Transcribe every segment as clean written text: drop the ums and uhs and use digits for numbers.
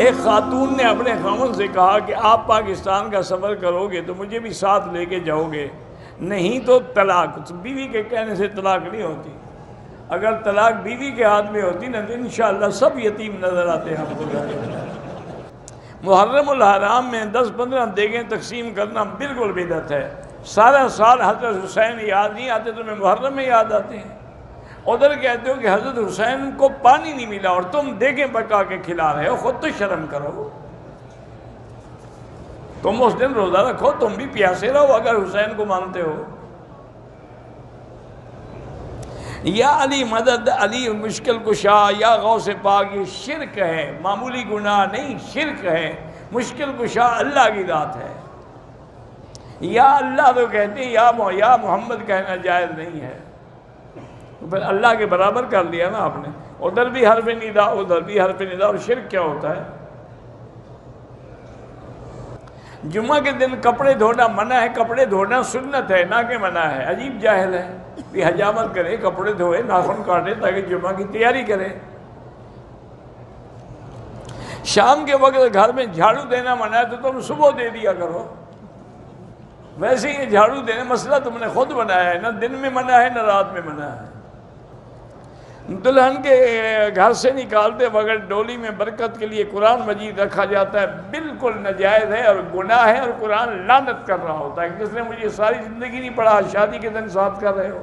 ایک خاتون نے اپنے خاوند سے کہا کہ آپ پاکستان کا سفر کرو گے تو مجھے بھی ساتھ لے کے جاؤ گے، نہیں تو طلاق۔ بیوی کے کہنے سے طلاق نہیں ہوتی، اگر طلاق بیوی کے ہاتھ میں ہوتی نا تو انشاءاللہ سب یتیم نظر آتے ہیں ہم کو۔ محرم الحرام میں 10-15 دیگیں تقسیم کرنا بالکل بدعت ہے۔ سارا سال حضرت حسین یاد نہیں آتے، تمہیں محرم میں یاد آتے ہیں۔ ادھر کہتے ہو کہ حضرت حسین کو پانی نہیں ملا اور تم دیگیں پکا کے کھلا رہے ہو، خود تو شرم کرو۔ تم اس دن روزہ رکھو، تم بھی پیاسے رہو اگر حسین کو مانتے ہو۔ یا علی مدد، علی مشکل کشا، یا غوث پاک، یہ شرک ہے، معمولی گناہ نہیں، شرک ہے۔ مشکل کشا اللہ کی ذات ہے۔ یا اللہ تو کہتے ہیں، یا محمد کہنا جائز نہیں ہے، تو پھر اللہ کے برابر کر لیا نا آپ نے۔ ادھر بھی حرف ندا، ادھر بھی حرف ندا، اور شرک کیا ہوتا ہے؟ جمعہ کے دن کپڑے دھونا منع ہے، کپڑے دھونا سنت ہے نہ کہ منع ہے۔ عجیب جاہل ہے، بھی حجامت کرے، کپڑے دھوئے، ناخن کاٹے تاکہ جمعہ کی تیاری کرے۔ شام کے وقت گھر میں جھاڑو دینا منع ہے تو تم صبح دے دیا کرو۔ ویسے یہ جھاڑو دینے مسئلہ تم نے خود بنایا ہے، نہ دن میں منع ہے نہ رات میں منع ہے۔ دلہن کے گھر سے نکالتے وقت ڈولی میں برکت کے لیے قرآن مجید رکھا جاتا ہے، بالکل ناجائز ہے اور گناہ ہے، اور قرآن لعنت کر رہا ہوتا ہے، جس نے مجھے ساری زندگی نہیں پڑھا، شادی کے دن ساتھ کر رہے ہو۔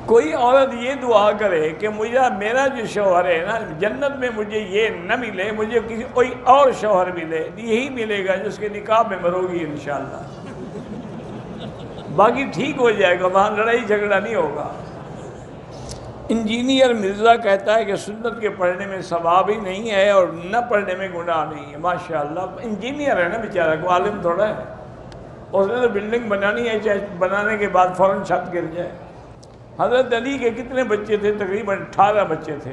کوئی عورت یہ دعا کرے کہ میرا جو شوہر ہے نا جنت میں مجھے یہ نہ ملے، مجھے کوئی اور شوہر ملے، یہی ملے گا جس کے نکاح میں مرو گی انشاءاللہ، باقی ٹھیک ہو جائے گا، وہاں لڑائی جھگڑا نہیں ہوگا۔ انجینئر مرزا کہتا ہے کہ سنت کے پڑھنے میں ثواب ہی نہیں ہے اور نہ پڑھنے میں گناہ نہیں ہے۔ ماشاءاللہ، انجینئر ہے نا بیچارہ، کو عالم تھوڑا ہے، اس نے تو بلڈنگ بنانی ہے، چاہے بنانے کے بعد فوراً چھت گر جائے۔ حضرت علی کے کتنے بچے تھے؟ تقریباً 18 بچے تھے۔